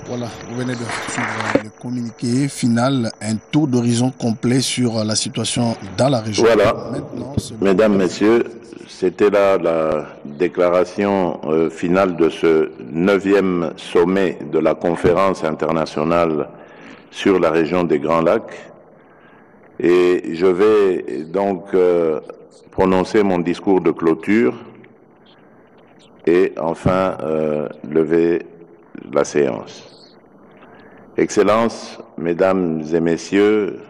Voilà, vous venez de suivre le communiqué final, un tour d'horizon complet sur la situation dans la région. Voilà, Maintenant, mesdames, messieurs, c'était là la déclaration finale de ce 9e sommet de la conférence internationale sur la région des Grands Lacs. Et je vais donc prononcer mon discours de clôture et enfin lever la séance. Excellences, mesdames et messieurs,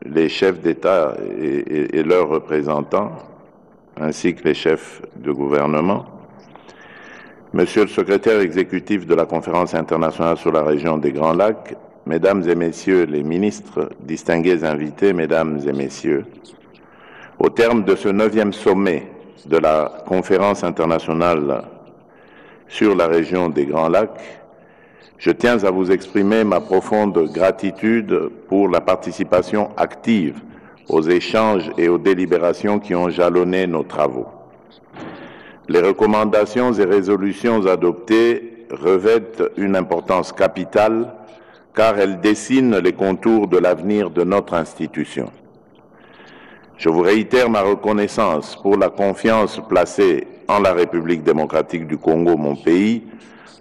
les chefs d'État et leurs représentants, ainsi que les chefs de gouvernement, Monsieur le secrétaire exécutif de la Conférence internationale sur la région des Grands Lacs, mesdames et messieurs les ministres, distingués invités, mesdames et messieurs, au terme de ce 9e sommet de la Conférence internationale sur la région des Grands Lacs, je tiens à vous exprimer ma profonde gratitude pour la participation active aux échanges et aux délibérations qui ont jalonné nos travaux. Les recommandations et résolutions adoptées revêtent une importance capitale car elles dessinent les contours de l'avenir de notre institution. Je vous réitère ma reconnaissance pour la confiance placée en la République démocratique du Congo, mon pays,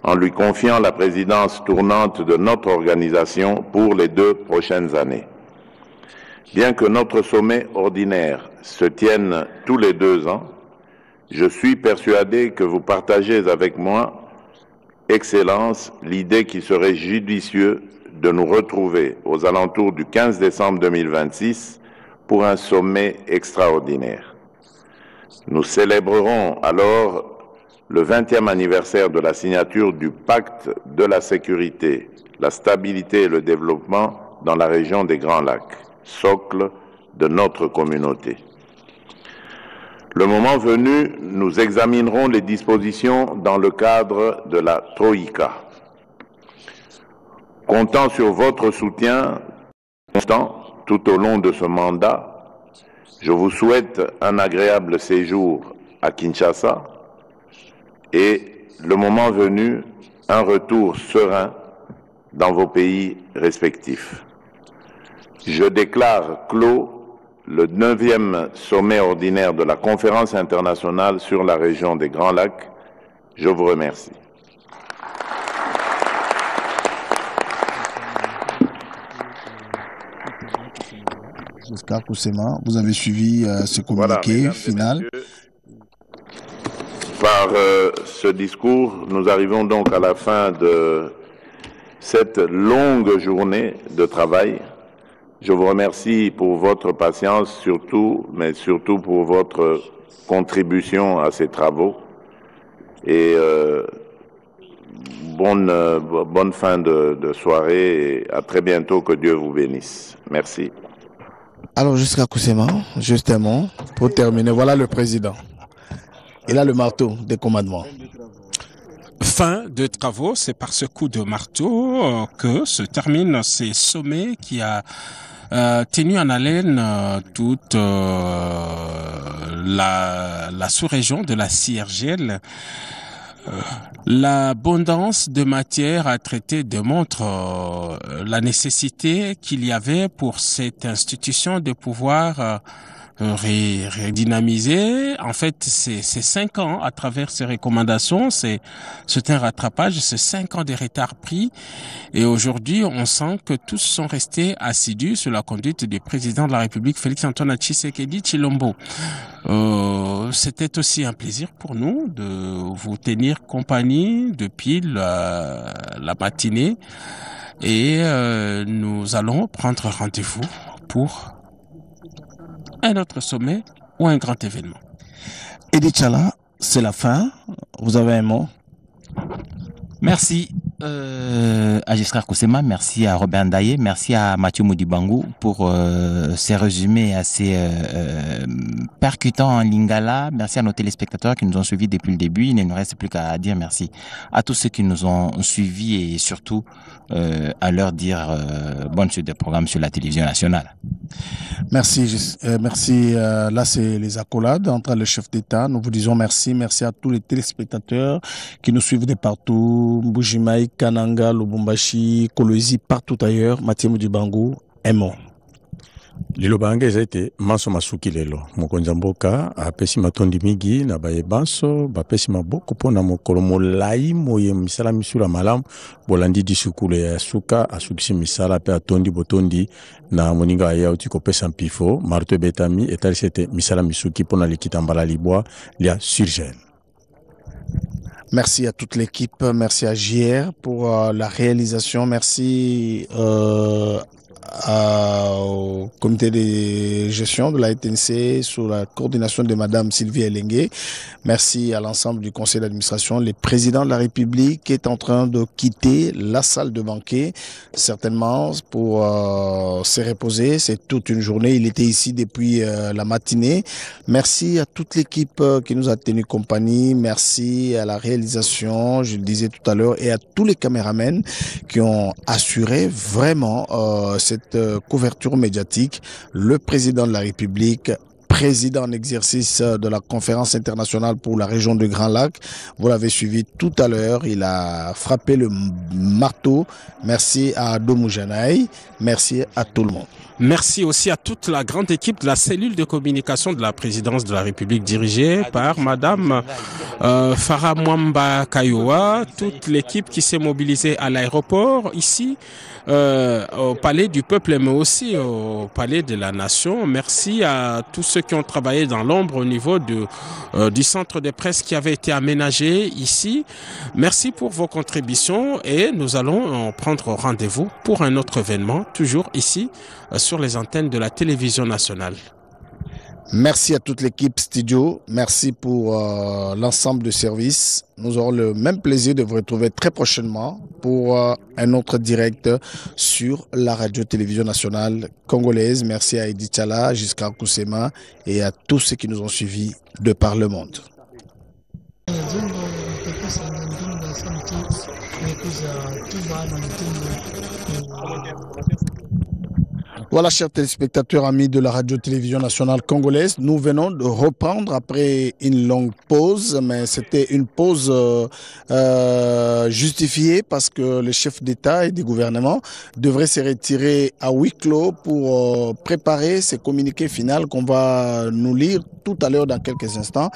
en lui confiant la présidence tournante de notre organisation pour les 2 prochaines années. Bien que notre sommet ordinaire se tienne tous les 2 ans, je suis persuadé que vous partagez avec moi, Excellence, l'idée qu'il serait judicieux de nous retrouver aux alentours du 15 décembre 2026 pour un sommet extraordinaire. Nous célébrerons alors le 20e anniversaire de la signature du pacte de la sécurité, la stabilité et le développement dans la région des Grands Lacs, socle de notre communauté. Le moment venu, nous examinerons les dispositions dans le cadre de la Troïka. Comptant sur votre soutien constant tout au long de ce mandat, je vous souhaite un agréable séjour à Kinshasa et, le moment venu, un retour serein dans vos pays respectifs. Je déclare clos le 9e sommet ordinaire de la Conférence internationale sur la région des Grands Lacs. Je vous remercie. Giscard Koussema, vous avez suivi ce communiqué final. Par ce discours, nous arrivons donc à la fin de cette longue journée de travail. Je vous remercie pour votre patience, mais surtout pour votre contribution à ces travaux. Et bonne fin de soirée et à très bientôt. Que Dieu vous bénisse. Merci. Alors, Giscard Koussema, justement, pour terminer, voilà le président. Il a le marteau des commandements. Fin de travaux, c'est par ce coup de marteau que se terminent ces sommets qui a tenu en haleine toute la sous-région de la CIRGL. L'abondance de matière à traiter démontre la nécessité qu'il y avait pour cette institution de pouvoir redynamiser. En fait, c'est 5 ans à travers ces recommandations, c'est un rattrapage, c'est 5 ans de retard pris. Et aujourd'hui, on sent que tous sont restés assidus sous la conduite du président de la République, Félix-Antoine Tshisekedi Tshilombo. C'était aussi un plaisir pour nous de vous tenir compagnie depuis la matinée. Et nous allons prendre rendez-vous pour un autre sommet ou un grand événement. Edith Tchala, c'est la fin. Vous avez un mot? Merci à Giscard Koussema, merci à Robert Ndaye, merci à Mathieu Moudibangou pour ces résumés assez percutants en lingala. Merci à nos téléspectateurs qui nous ont suivis depuis le début. Il ne nous reste plus qu'à dire merci à tous ceux qui nous ont suivis et surtout à leur dire bonne suite de programme sur la télévision nationale. Merci. Là, c'est les accolades entre le chef d'État. Nous vous disons merci. Merci à tous les téléspectateurs qui nous suivent de partout. Mbujimaï, Kasai, Kananga, Lubumbashi, Kolwezi, partout ailleurs. Mathieu Mudibangu, un mot. Lilobange zaite maso masuki lelo mokonzi mboka apesi matondi mingi na bayebanso bapesi maboko pona mokolo molai moye misala misula malamu bolandi disukulu ya suka asukisi misala pe atondi botondi na moninga ya uti kopesa mpifo marto betami etalisete misala misuki pona likitambala libwa lia surgel. Merci à toute l'équipe, merci à JR pour la réalisation, merci au comité de gestion de la TNC sous la coordination de Madame Sylvie Elengue. Merci à l'ensemble du conseil d'administration. Le président de la République est en train de quitter la salle de banquet, certainement pour se reposer. C'est toute une journée. Il était ici depuis la matinée. Merci à toute l'équipe qui nous a tenu compagnie. Merci à la réalisation, je le disais tout à l'heure, et à tous les caméramans qui ont assuré vraiment cette couverture médiatique. Le président de la République, président en exercice de la conférence internationale pour la région de Grand Lac. Vous l'avez suivi tout à l'heure, il a frappé le marteau. Merci à Domou Janaï, merci à tout le monde. Merci aussi à toute la grande équipe de la cellule de communication de la présidence de la République dirigée par Madame Farah Mwamba Kayowa, toute l'équipe qui s'est mobilisée à l'aéroport ici, au Palais du Peuple, mais aussi au Palais de la Nation. Merci à tous ceux qui ont travaillé dans l'ombre au niveau du centre de presse qui avait été aménagé ici. Merci pour vos contributions et nous allons prendre rendez-vous pour un autre événement, toujours ici, sur les antennes de la télévision nationale. Merci à toute l'équipe studio, merci pour l'ensemble de services. Nous aurons le même plaisir de vous retrouver très prochainement pour un autre direct sur la radio-télévision nationale congolaise. Merci à Edith Chala, Giscard Koussema et à tous ceux qui nous ont suivis de par le monde. Voilà, chers téléspectateurs, amis de la radio-télévision nationale congolaise, nous venons de reprendre après une longue pause, mais c'était une pause justifiée parce que le chef d'État et du gouvernement devrait se retirer à huis clos pour préparer ce communiqué final qu'on va nous lire tout à l'heure dans quelques instants.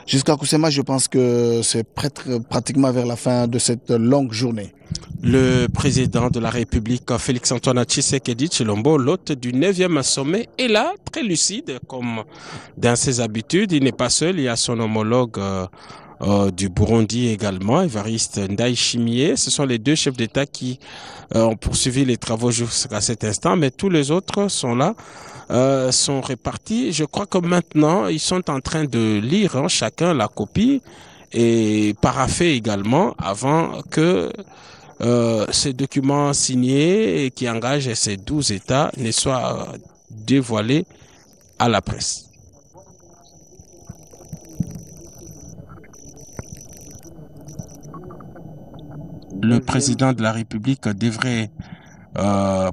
Jusqu'à Koussema, je pense que c'est pratiquement vers la fin de cette longue journée. Le président de la République, Félix-Antoine Tshisekedi Tshilombo, l'hôte du 9e sommet, est là, très lucide, comme dans ses habitudes. Il n'est pas seul, il y a son homologue du Burundi également, Évariste Ndayishimiye. Ce sont les deux chefs d'État qui ont poursuivi les travaux jusqu'à cet instant, mais tous les autres sont là, sont répartis. Je crois que maintenant, ils sont en train de lire chacun la copie et parapher également avant que ces documents signés et qui engagent ces 12 États ne soient dévoilés à la presse. Le président de la République devrait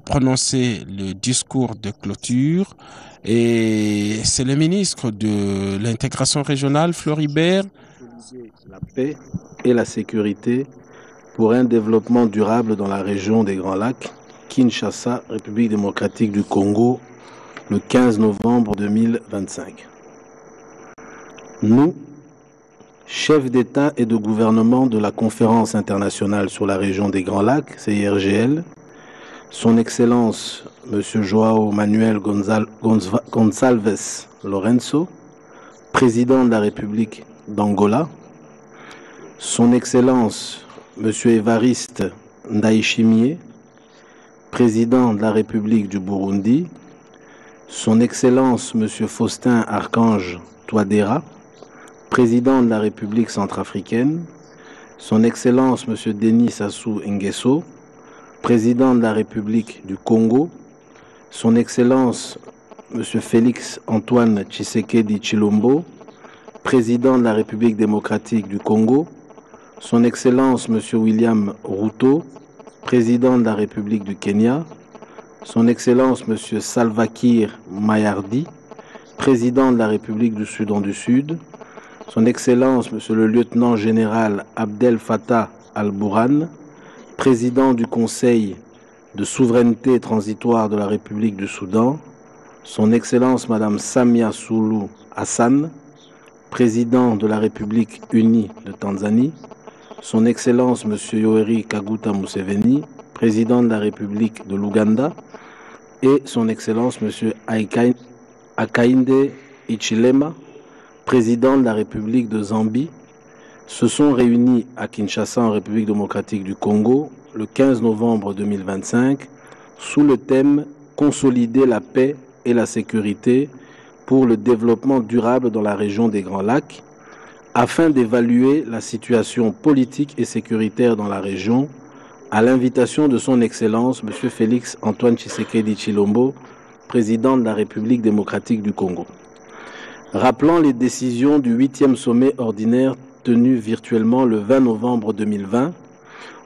prononcer le discours de clôture et c'est le ministre de l'intégration régionale, Floribert. La paix et la sécurité pour un développement durable dans la région des Grands Lacs, Kinshasa, République démocratique du Congo, le 15 novembre 2025. Nous, chefs d'État et de gouvernement de la Conférence internationale sur la région des Grands Lacs, CIRGL, Son Excellence M. João Manuel Gonçalves Lourenço, président de la République d'Angola, Son Excellence M. Évariste Ndayishimiye, président de la République du Burundi, Son Excellence M. Faustin Archange Touadéra, président de la République centrafricaine, Son Excellence M. Denis Sassou Nguesso, président de la République du Congo, Son Excellence M. Félix Antoine Tshisekedi Tshilombo, président de la République démocratique du Congo, Son Excellence M. William Ruto, président de la République du Kenya, Son Excellence M. Salva Kiir Mayardi, président de la République du Soudan du Sud, Son Excellence M. le lieutenant général Abdel Fattah al-Bourhan, président du Conseil de souveraineté transitoire de la République du Soudan, Son Excellence Madame Samia Suluhu Hassan, président de la République unie de Tanzanie, Son Excellence Monsieur Yoweri Kaguta Museveni, président de la République de l'Ouganda, et Son Excellence Monsieur Hakainde Hichilema, président de la République de Zambie, se sont réunis à Kinshasa en République démocratique du Congo le 15 novembre 2025 sous le thème « Consolider la paix et la sécurité pour le développement durable dans la région des Grands Lacs » afin d'évaluer la situation politique et sécuritaire dans la région à l'invitation de Son Excellence M. Félix Antoine Tshisekedi Tshilombo, président de la République démocratique du Congo. Rappelant les décisions du 8e sommet ordinaire tenu virtuellement le 20 novembre 2020,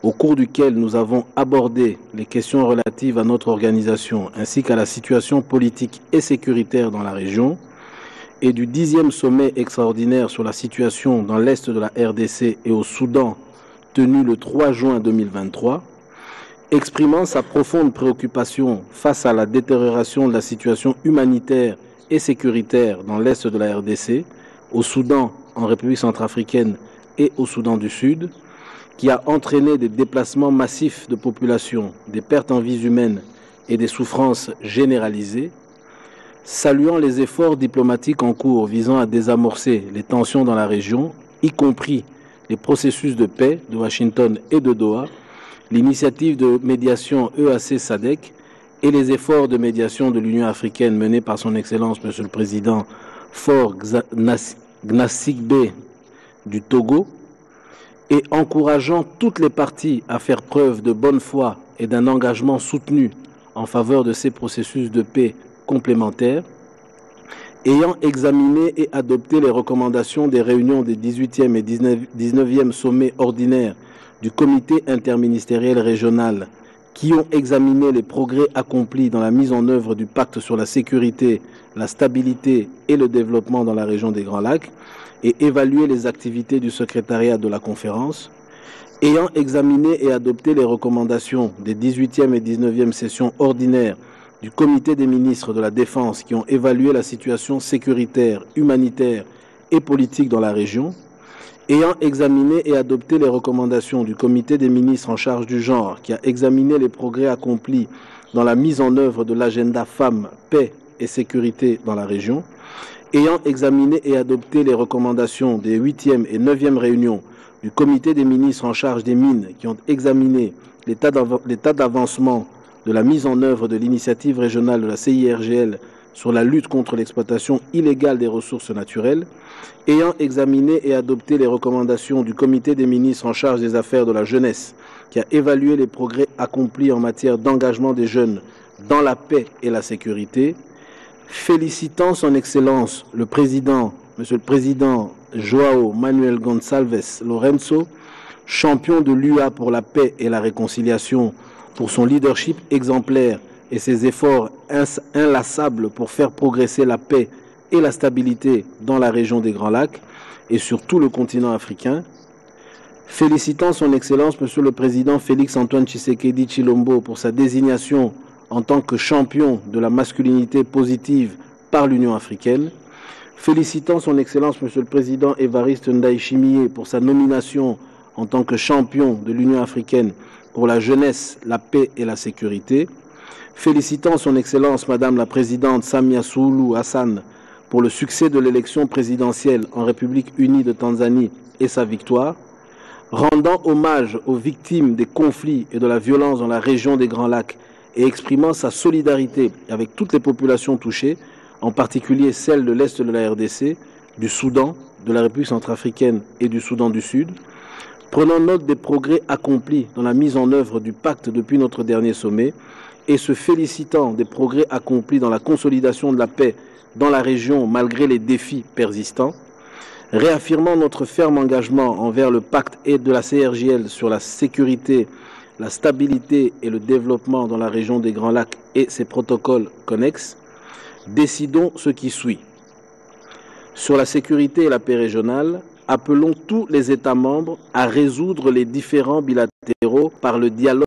au cours duquel nous avons abordé les questions relatives à notre organisation ainsi qu'à la situation politique et sécuritaire dans la région, et du 10e sommet extraordinaire sur la situation dans l'est de la RDC et au Soudan tenu le 3 juin 2023, exprimant sa profonde préoccupation face à la détérioration de la situation humanitaire et sécuritaire dans l'est de la RDC, au Soudan, en République centrafricaine et au Soudan du Sud, qui a entraîné des déplacements massifs de population, des pertes en vies humaines et des souffrances généralisées, saluant les efforts diplomatiques en cours visant à désamorcer les tensions dans la région, y compris les processus de paix de Washington et de Doha, l'initiative de médiation EAC-SADC et les efforts de médiation de l'Union africaine menés par Son Excellence Monsieur le Président Faure Gnassingbé du Togo, et encourageant toutes les parties à faire preuve de bonne foi et d'un engagement soutenu en faveur de ces processus de paix complémentaires, ayant examiné et adopté les recommandations des réunions des 18e et 19e sommets ordinaires du comité interministériel régional qui ont examiné les progrès accomplis dans la mise en œuvre du pacte sur la sécurité, la stabilité et le développement dans la région des Grands Lacs et évalué les activités du secrétariat de la conférence, ayant examiné et adopté les recommandations des 18e et 19e sessions ordinaires du comité des ministres de la Défense qui ont évalué la situation sécuritaire, humanitaire et politique dans la région, ayant examiné et adopté les recommandations du comité des ministres en charge du genre qui a examiné les progrès accomplis dans la mise en œuvre de l'agenda femmes, paix et sécurité dans la région, ayant examiné et adopté les recommandations des 8e et 9e réunions du comité des ministres en charge des mines qui ont examiné l'état d'avancement de la mise en œuvre de l'initiative régionale de la CIRGL sur la lutte contre l'exploitation illégale des ressources naturelles, ayant examiné et adopté les recommandations du comité des ministres en charge des affaires de la jeunesse, qui a évalué les progrès accomplis en matière d'engagement des jeunes dans la paix et la sécurité, félicitant Son Excellence le Président, Monsieur le Président Joao Manuel Gonçalves Lourenço, champion de l'UA pour la paix et la réconciliation, pour son leadership exemplaire et ses efforts inlassables pour faire progresser la paix et la stabilité dans la région des Grands Lacs et sur tout le continent africain, félicitant Son Excellence Monsieur le Président Félix Antoine Tshisekedi Tshilombo pour sa désignation en tant que champion de la masculinité positive par l'Union africaine, félicitant Son Excellence Monsieur le Président Évariste Ndayishimiye pour sa nomination en tant que champion de l'Union africaine pour la jeunesse, la paix et la sécurité, félicitant Son Excellence Madame la Présidente Samia Suluhu Hassan pour le succès de l'élection présidentielle en République unie de Tanzanie et sa victoire, rendant hommage aux victimes des conflits et de la violence dans la région des Grands Lacs et exprimant sa solidarité avec toutes les populations touchées, en particulier celles de l'Est de la RDC, du Soudan, de la République centrafricaine et du Soudan du Sud, prenant note des progrès accomplis dans la mise en œuvre du pacte depuis notre dernier sommet et se félicitant des progrès accomplis dans la consolidation de la paix dans la région malgré les défis persistants, réaffirmant notre ferme engagement envers le pacte et de la CIRGL sur la sécurité, la stabilité et le développement dans la région des Grands Lacs et ses protocoles connexes, décidons ce qui suit. Sur la sécurité et la paix régionale, appelons tous les États membres à résoudre les différends bilatéraux par le dialogue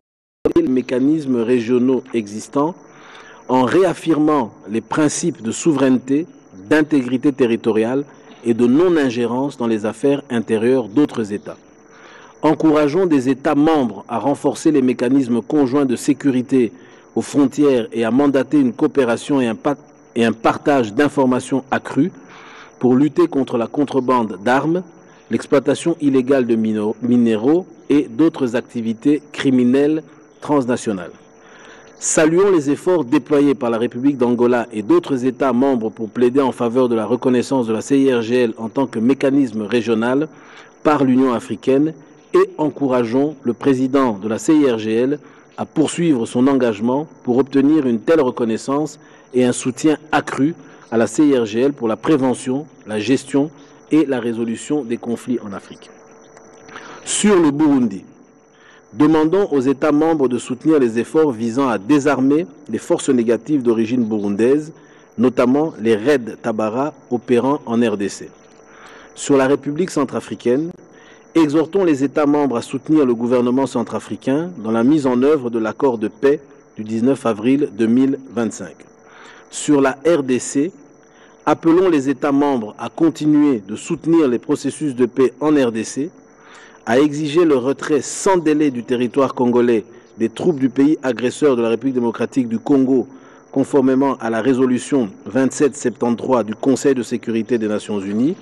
et les mécanismes régionaux existants, en réaffirmant les principes de souveraineté, d'intégrité territoriale et de non-ingérence dans les affaires intérieures d'autres États. Encourageons des États membres à renforcer les mécanismes conjoints de sécurité aux frontières et à mandater une coopération et un partage d'informations accrus pour lutter contre la contrebande d'armes, l'exploitation illégale de minéraux et d'autres activités criminelles transnationales. Saluons les efforts déployés par la République d'Angola et d'autres États membres pour plaider en faveur de la reconnaissance de la CIRGL en tant que mécanisme régional par l'Union africaine et encourageons le président de la CIRGL à poursuivre son engagement pour obtenir une telle reconnaissance et un soutien accru à la CIRGL pour la prévention, la gestion et la résolution des conflits en Afrique. Sur le Burundi, demandons aux États membres de soutenir les efforts visant à désarmer les forces négatives d'origine burundaise, notamment les Red Tabara opérant en RDC. Sur la République centrafricaine, exhortons les États membres à soutenir le gouvernement centrafricain dans la mise en œuvre de l'accord de paix du 19 avril 2025. Sur la RDC, appelons les États membres à continuer de soutenir les processus de paix en RDC, à exiger le retrait sans délai du territoire congolais des troupes du pays agresseur de la République démocratique du Congo, conformément à la résolution 2773 du Conseil de sécurité des Nations Unies,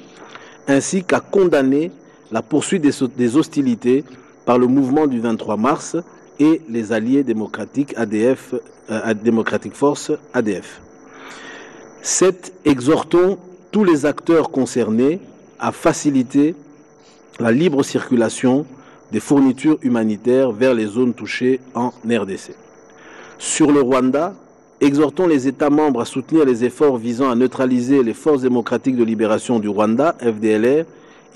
ainsi qu'à condamner la poursuite des hostilités par le mouvement du 23 mars et les alliés démocratiques ADF, Democratic Force ADF. 7. Exhortons tous les acteurs concernés à faciliter la libre circulation des fournitures humanitaires vers les zones touchées en RDC. Sur le Rwanda, exhortons les États membres à soutenir les efforts visant à neutraliser les forces démocratiques de libération du Rwanda, FDLR,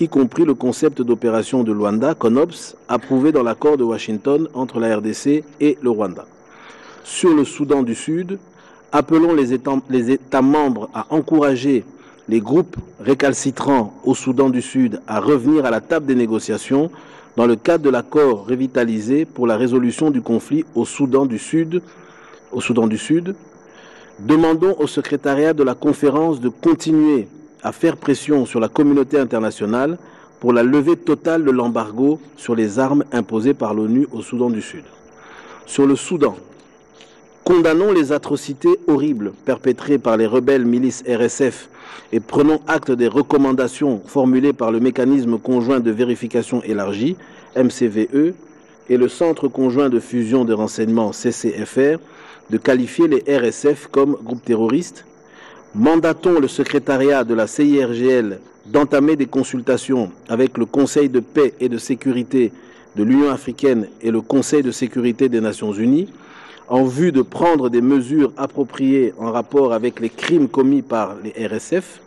y compris le concept d'opération de Luanda, CONOPS, approuvé dans l'accord de Washington entre la RDC et le Rwanda. Sur le Soudan du Sud, appelons les États membres à encourager les groupes récalcitrants au Soudan du Sud à revenir à la table des négociations dans le cadre de l'accord revitalisé pour la résolution du conflit au Soudan du Sud. Demandons au secrétariat de la conférence de continuer à faire pression sur la communauté internationale pour la levée totale de l'embargo sur les armes imposées par l'ONU au Soudan du Sud. Sur le Soudan, condamnons les atrocités horribles perpétrées par les rebelles milices RSF et prenons acte des recommandations formulées par le mécanisme conjoint de vérification élargie, MCVE, et le Centre conjoint de fusion de renseignement, CCFR, de qualifier les RSF comme groupes terroristes. Mandatons le secrétariat de la CIRGL d'entamer des consultations avec le Conseil de paix et de sécurité de l'Union africaine et le Conseil de sécurité des Nations unies en vue de prendre des mesures appropriées en rapport avec les crimes commis par les RSF.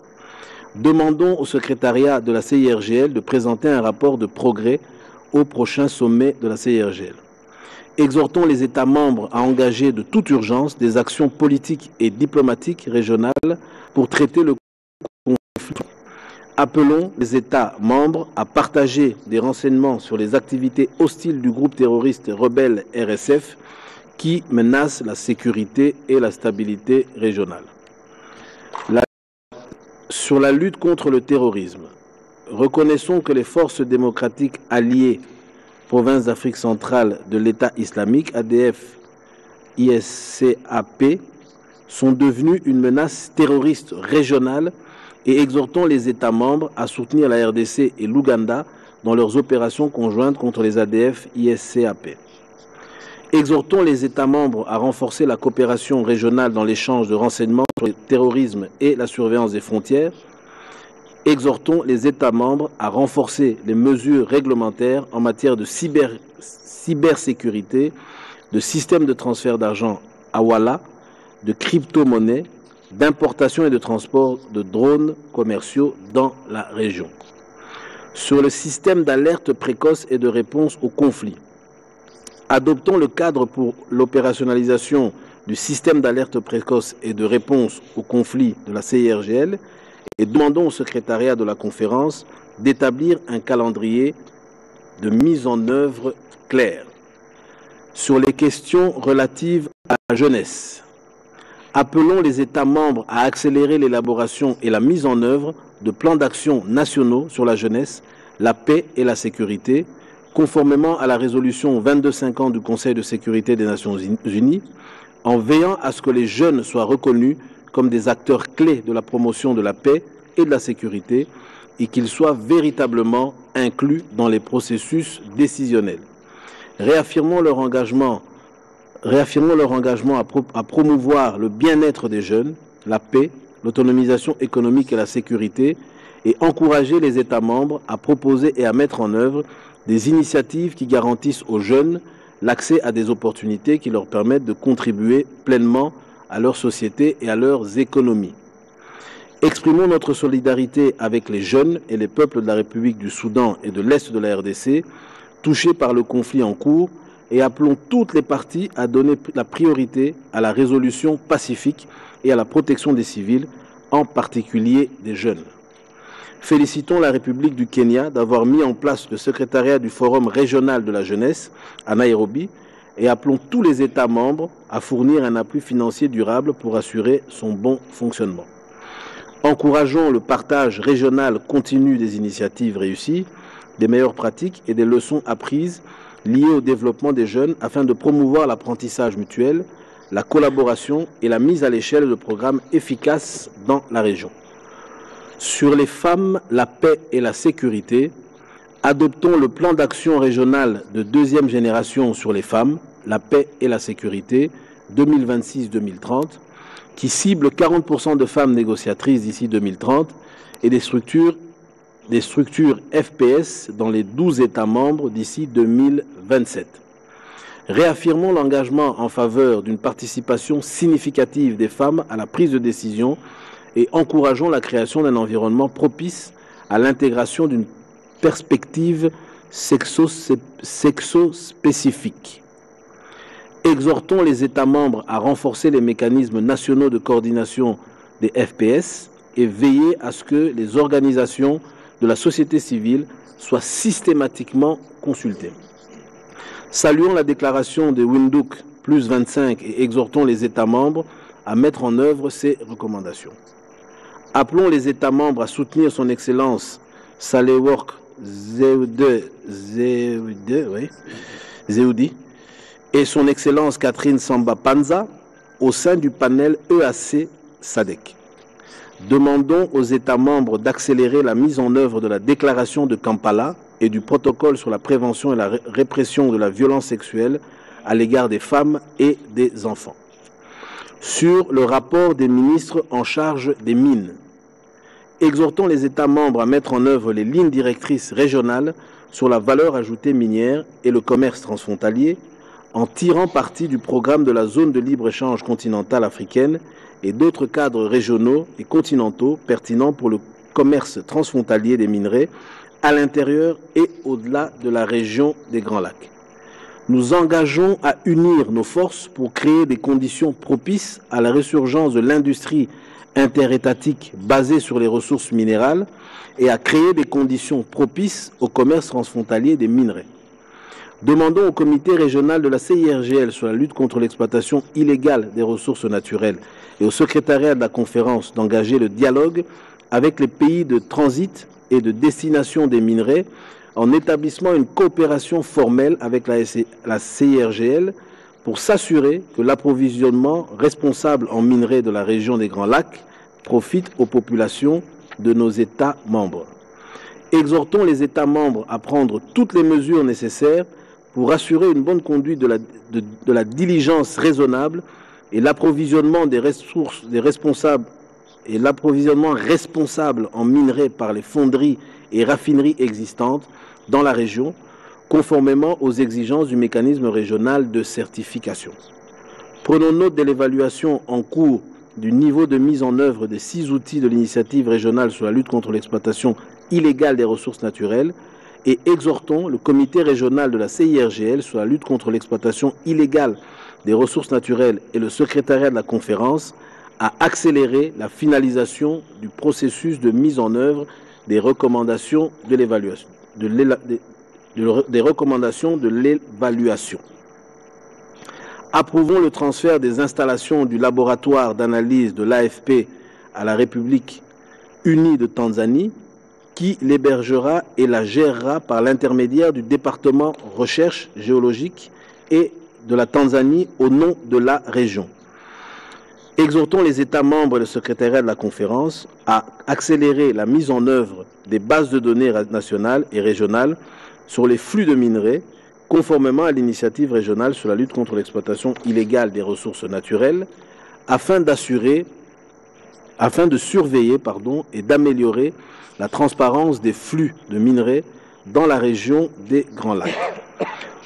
Demandons au secrétariat de la CIRGL de présenter un rapport de progrès au prochain sommet de la CIRGL. Exhortons les États membres à engager de toute urgence des actions politiques et diplomatiques régionales pour traiter le conflit. Appelons les États membres à partager des renseignements sur les activités hostiles du groupe terroriste rebelle RSF qui menacent la sécurité et la stabilité régionale. Sur la lutte contre le terrorisme, reconnaissons que les forces démocratiques alliées province d'Afrique centrale de l'État islamique, ADF, ISCAP, sont devenues une menace terroriste régionale et exhortons les États membres à soutenir la RDC et l'Ouganda dans leurs opérations conjointes contre les ADF ISCAP. Exhortons les États membres à renforcer la coopération régionale dans l'échange de renseignements sur le terrorisme et la surveillance des frontières. Exhortons les États membres à renforcer les mesures réglementaires en matière de cybersécurité, de systèmes de transfert d'argent Awala, de crypto-monnaies, d'importation et de transport de drones commerciaux dans la région. Sur le système d'alerte précoce et de réponse aux conflits, adoptons le cadre pour l'opérationnalisation du système d'alerte précoce et de réponse aux conflits de la CIRGL et demandons au secrétariat de la conférence d'établir un calendrier de mise en œuvre clair. Sur les questions relatives à la jeunesse, appelons les États membres à accélérer l'élaboration et la mise en œuvre de plans d'action nationaux sur la jeunesse, la paix et la sécurité, conformément à la résolution 2250 du Conseil de sécurité des Nations Unies, en veillant à ce que les jeunes soient reconnus comme des acteurs clés de la promotion de la paix et de la sécurité et qu'ils soient véritablement inclus dans les processus décisionnels. Réaffirmons leur engagement à promouvoir le bien-être des jeunes, la paix, l'autonomisation économique et la sécurité, et encourager les États membres à proposer et à mettre en œuvre des initiatives qui garantissent aux jeunes l'accès à des opportunités qui leur permettent de contribuer pleinement à leur société et à leurs économies. Exprimons notre solidarité avec les jeunes et les peuples de la République du Soudan et de l'Est de la RDC, touchés par le conflit en cours, et appelons toutes les parties à donner la priorité à la résolution pacifique et à la protection des civils, en particulier des jeunes. Félicitons la République du Kenya d'avoir mis en place le secrétariat du Forum régional de la jeunesse à Nairobi et appelons tous les États membres à fournir un appui financier durable pour assurer son bon fonctionnement. Encourageons le partage régional continu des initiatives réussies, des meilleures pratiques et des leçons apprises liées au développement des jeunes afin de promouvoir l'apprentissage mutuel, la collaboration et la mise à l'échelle de programmes efficaces dans la région. Sur les femmes, la paix et la sécurité, adoptons le plan d'action régional de deuxième génération sur les femmes, la paix et la sécurité 2026-2030, qui cible 40% de femmes négociatrices d'ici 2030 et des structures FPS dans les 12 États membres d'ici 2027. Réaffirmons l'engagement en faveur d'une participation significative des femmes à la prise de décision et encourageons la création d'un environnement propice à l'intégration d'une perspective sexo-spécifique. Exhortons les États membres à renforcer les mécanismes nationaux de coordination des FPS et veiller à ce que les organisations de la société civile soient systématiquement consultées. Saluons la déclaration de Windhoek +25 et exhortons les États membres à mettre en œuvre ces recommandations. Appelons les États membres à soutenir son Excellence Sahle-Work Zewde et son Excellence Catherine Samba-Panza au sein du panel EAC-SADC. Demandons aux États membres d'accélérer la mise en œuvre de la déclaration de Kampala et du protocole sur la prévention et la répression de la violence sexuelle à l'égard des femmes et des enfants. Sur le rapport des ministres en charge des mines, exhortons les États membres à mettre en œuvre les lignes directrices régionales sur la valeur ajoutée minière et le commerce transfrontalier en tirant parti du programme de la zone de libre-échange continentale africaine et d'autres cadres régionaux et continentaux pertinents pour le commerce transfrontalier des minerais à l'intérieur et au-delà de la région des Grands Lacs. Nous engageons à unir nos forces pour créer des conditions propices à la résurgence de l'industrie interétatique basée sur les ressources minérales et à créer des conditions propices au commerce transfrontalier des minerais. Demandons au comité régional de la CIRGL sur la lutte contre l'exploitation illégale des ressources naturelles et au secrétariat de la conférence d'engager le dialogue avec les pays de transit et de destination des minerais en établissant une coopération formelle avec la CIRGL pour s'assurer que l'approvisionnement responsable en minerais de la région des Grands Lacs profite aux populations de nos États membres. Exhortons les États membres à prendre toutes les mesures nécessaires pour assurer une bonne conduite de la diligence raisonnable et l'approvisionnement responsable en minerais par les fonderies et raffineries existantes dans la région, conformément aux exigences du mécanisme régional de certification. Prenons note de l'évaluation en cours du niveau de mise en œuvre des 6 outils de l'initiative régionale sur la lutte contre l'exploitation illégale des ressources naturelles et exhortons le comité régional de la CIRGL sur la lutte contre l'exploitation illégale des ressources naturelles et le secrétariat de la conférence à accélérer la finalisation du processus de mise en œuvre des recommandations de l'évaluation. Approuvons le transfert des installations du laboratoire d'analyse de l'AFP à la République unie de Tanzanie, qui l'hébergera et la gérera par l'intermédiaire du département recherche géologique et de la Tanzanie au nom de la région. Exhortons les États membres et le secrétariat de la conférence à accélérer la mise en œuvre des bases de données nationales et régionales sur les flux de minerais, conformément à l'initiative régionale sur la lutte contre l'exploitation illégale des ressources naturelles, afin de surveiller et d'améliorer la transparence des flux de minerais dans la région des Grands Lacs.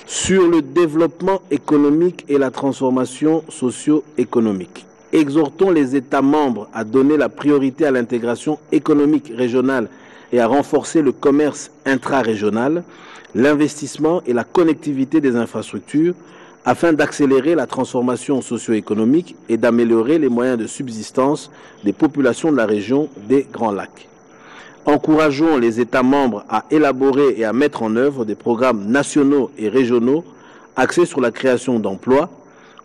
Sur le développement économique et la transformation socio-économique, exhortons les États membres à donner la priorité à l'intégration économique régionale et à renforcer le commerce intra-régional, l'investissement et la connectivité des infrastructures afin d'accélérer la transformation socio-économique et d'améliorer les moyens de subsistance des populations de la région des Grands Lacs. Encourageons les États membres à élaborer et à mettre en œuvre des programmes nationaux et régionaux axés sur la création d'emplois,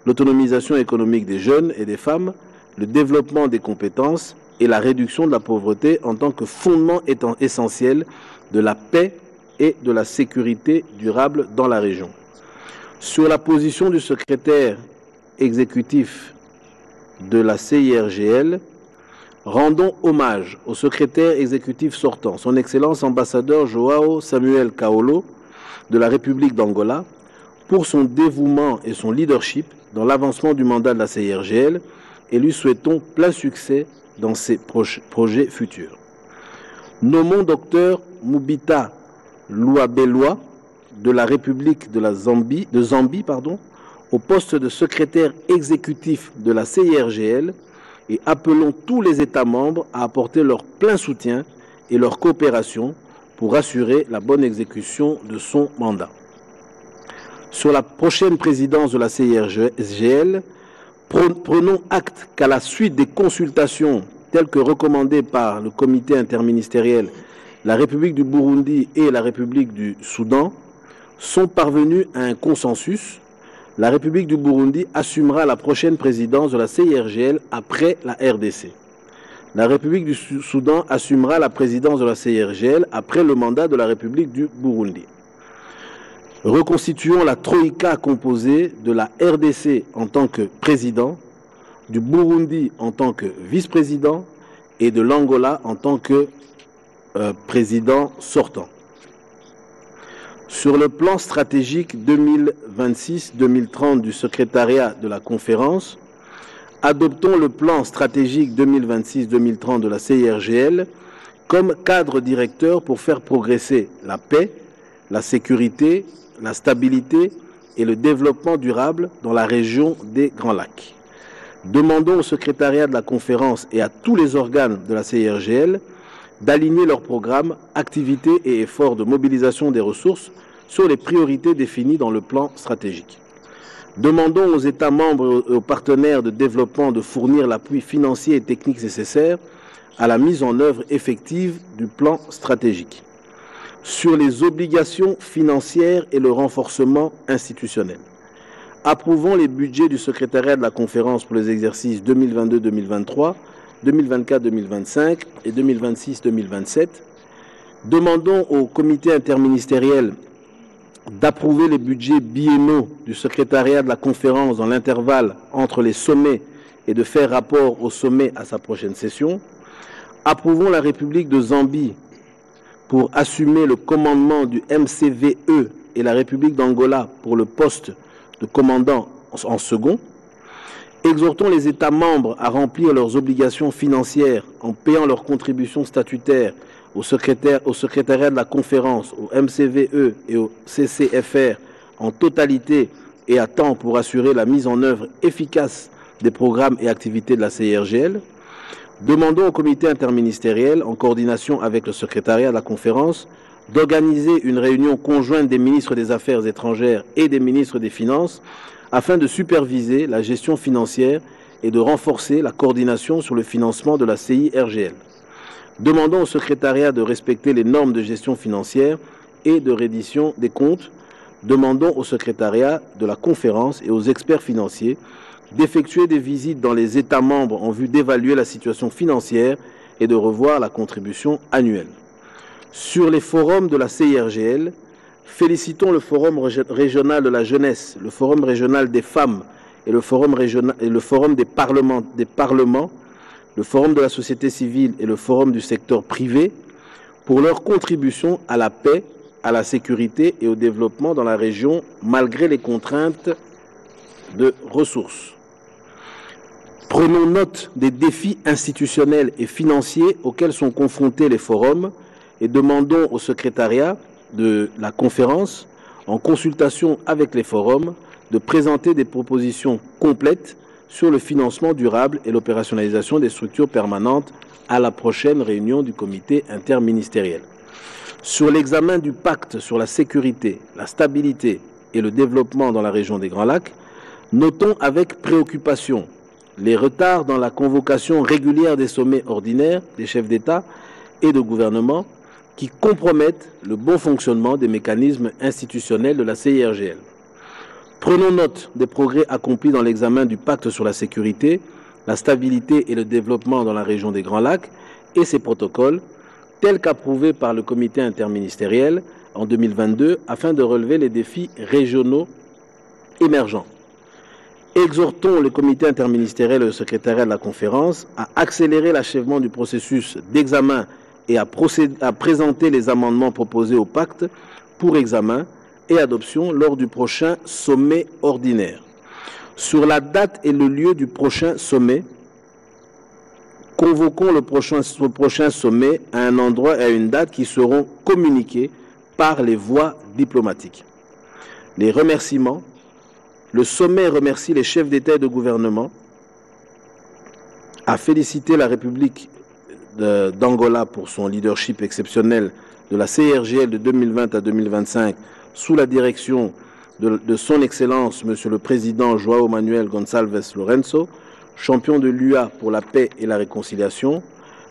l'autonomisation économique des jeunes et des femmes, le développement des compétences et la réduction de la pauvreté en tant que fondement essentiel de la paix et de la sécurité durable dans la région. Sur la position du secrétaire exécutif de la CIRGL, rendons hommage au secrétaire exécutif sortant, son Excellence ambassadeur João Samuel Kaolo de la République d'Angola, pour son dévouement et son leadership dans l'avancement du mandat de la CIRGL, et lui souhaitons plein succès dans ses projets futurs. Nommons Dr Mubita Luabelwa de la République de Zambie, au poste de secrétaire exécutif de la CIRGL et appelons tous les États membres à apporter leur plein soutien et leur coopération pour assurer la bonne exécution de son mandat. Sur la prochaine présidence de la CIRGL, prenons acte qu'à la suite des consultations telles que recommandées par le comité interministériel, la République du Burundi et la République du Soudan sont parvenus à un consensus. La République du Burundi assumera la prochaine présidence de la CIRGL après la RDC. La République du Soudan assumera la présidence de la CIRGL après le mandat de la République du Burundi. Reconstituons la Troïka composée de la RDC en tant que président, du Burundi en tant que vice-président et de l'Angola en tant que président sortant. Sur le plan stratégique 2026-2030 du secrétariat de la conférence, adoptons le plan stratégique 2026-2030 de la CIRGL comme cadre directeur pour faire progresser la paix, la sécurité, la stabilité et le développement durable dans la région des Grands Lacs. Demandons au secrétariat de la conférence et à tous les organes de la CIRGL d'aligner leurs programmes, activités et efforts de mobilisation des ressources sur les priorités définies dans le plan stratégique. Demandons aux États membres et aux partenaires de développement de fournir l'appui financier et technique nécessaire à la mise en œuvre effective du plan stratégique. Sur les obligations financières et le renforcement institutionnel, approuvons les budgets du secrétariat de la conférence pour les exercices 2022-2023, 2024-2025 et 2026-2027. Demandons au comité interministériel d'approuver les budgets biennaux du secrétariat de la conférence dans l'intervalle entre les sommets et de faire rapport au sommet à sa prochaine session. Approuvons la République de Zambie pour assumer le commandement du MCVE et la République d'Angola pour le poste de commandant en second. Exhortons les États membres à remplir leurs obligations financières en payant leurs contributions statutaires au secrétariat de la conférence, au MCVE et au CCFR en totalité et à temps pour assurer la mise en œuvre efficace des programmes et activités de la CIRGL. Demandons au comité interministériel, en coordination avec le secrétariat de la conférence, d'organiser une réunion conjointe des ministres des Affaires étrangères et des ministres des Finances afin de superviser la gestion financière et de renforcer la coordination sur le financement de la CIRGL. Demandons au secrétariat de respecter les normes de gestion financière et de reddition des comptes. Demandons au secrétariat de la conférence et aux experts financiers d'effectuer des visites dans les États membres en vue d'évaluer la situation financière et de revoir la contribution annuelle. Sur les forums de la CIRGL, félicitons le Forum régional de la jeunesse, le Forum régional des femmes et le Forum des parlements, le Forum de la société civile et le Forum du secteur privé pour leur contribution à la paix, à la sécurité et au développement dans la région malgré les contraintes de ressources. Prenons note des défis institutionnels et financiers auxquels sont confrontés les forums et demandons au secrétariat de la conférence, en consultation avec les forums, de présenter des propositions complètes sur le financement durable et l'opérationnalisation des structures permanentes à la prochaine réunion du comité interministériel. Sur l'examen du pacte sur la sécurité, la stabilité et le développement dans la région des Grands Lacs, notons avec préoccupation les retards dans la convocation régulière des sommets ordinaires des chefs d'État et de gouvernement qui compromettent le bon fonctionnement des mécanismes institutionnels de la CIRGL. Prenons note des progrès accomplis dans l'examen du pacte sur la sécurité, la stabilité et le développement dans la région des Grands Lacs et ses protocoles, tels qu'approuvés par le comité interministériel en 2022 afin de relever les défis régionaux émergents. Exhortons le comité interministériel et le secrétariat de la conférence à accélérer l'achèvement du processus d'examen et à présenter les amendements proposés au pacte pour examen et adoption lors du prochain sommet ordinaire. Sur la date et le lieu du prochain sommet, convoquons le prochain sommet à un endroit et à une date qui seront communiqués par les voies diplomatiques. Les remerciements. Le sommet remercie les chefs d'État et de gouvernement, a félicité la République d'Angola pour son leadership exceptionnel de la CIRGL de 2020 à 2025 sous la direction de son Excellence, Monsieur le Président João Manuel Gonçalves Lourenço, champion de l'UA pour la paix et la réconciliation,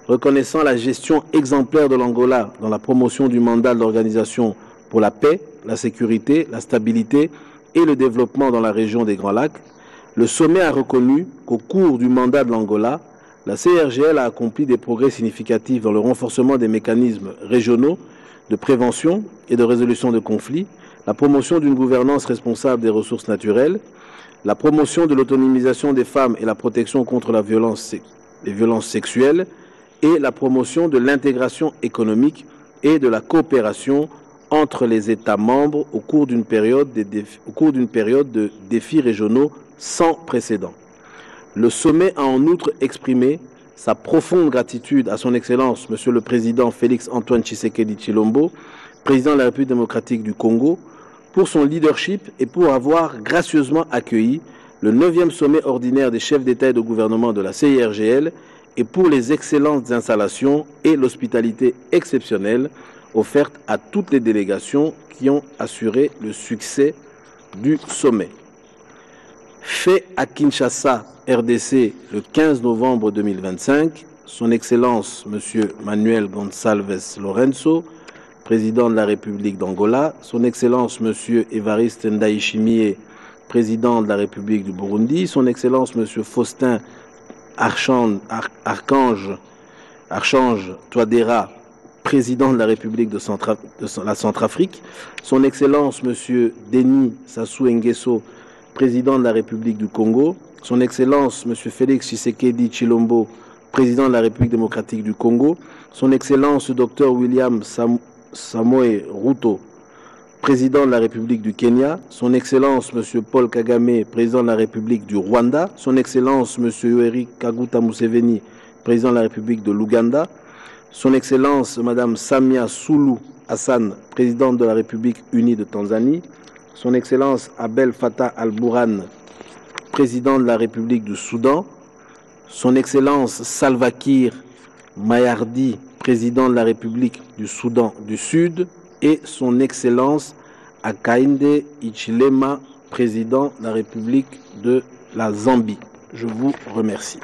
reconnaissant la gestion exemplaire de l'Angola dans la promotion du mandat de l'Organisation pour la paix, la sécurité, la stabilité et le développement dans la région des Grands Lacs. Le sommet a reconnu qu'au cours du mandat de l'Angola, la CIRGL a accompli des progrès significatifs dans le renforcement des mécanismes régionaux de prévention et de résolution de conflits, la promotion d'une gouvernance responsable des ressources naturelles, la promotion de l'autonomisation des femmes et la protection contre les violences sexuelles et la promotion de l'intégration économique et de la coopération entre les États membres au cours d'une période de défis régionaux sans précédent. Le sommet a en outre exprimé sa profonde gratitude à son Excellence, Monsieur le Président Félix Antoine Tshisekedi Tshilombo, Président de la République démocratique du Congo, pour son leadership et pour avoir gracieusement accueilli le 9e sommet ordinaire des chefs d'État et de gouvernement de la CIRGL et pour les excellentes installations et l'hospitalité exceptionnelle offerte à toutes les délégations qui ont assuré le succès du sommet. Fait à Kinshasa, RDC, le 15 novembre 2025, Son Excellence M. Manuel Gonçalves Lourenço, Président de la République d'Angola, Son Excellence M. Évariste Ndayishimiye, Président de la République du Burundi, Son Excellence M. Faustin Archange Touadéra, Président de la République de la Centrafrique, Son Excellence M. Denis Sassou Nguesso, Président de la République du Congo, Son Excellence M. Félix Tshisekedi Tshilombo, Président de la République démocratique du Congo, Son Excellence Dr William Samoei Ruto, Président de la République du Kenya, Son Excellence M. Paul Kagame, Président de la République du Rwanda, Son Excellence M. Yoweri Kaguta Museveni, Président de la République de l'Ouganda, Son Excellence Mme Samia Suluhu Hassan, Présidente de la République unie de Tanzanie, Son Excellence Abdel Fattah al-Burhan, Président de la République du Soudan, Son Excellence Salva Kiir Mayardit, Président de la République du Soudan du Sud, et Son Excellence Hakainde Hichilema, Président de la République de la Zambie. Je vous remercie.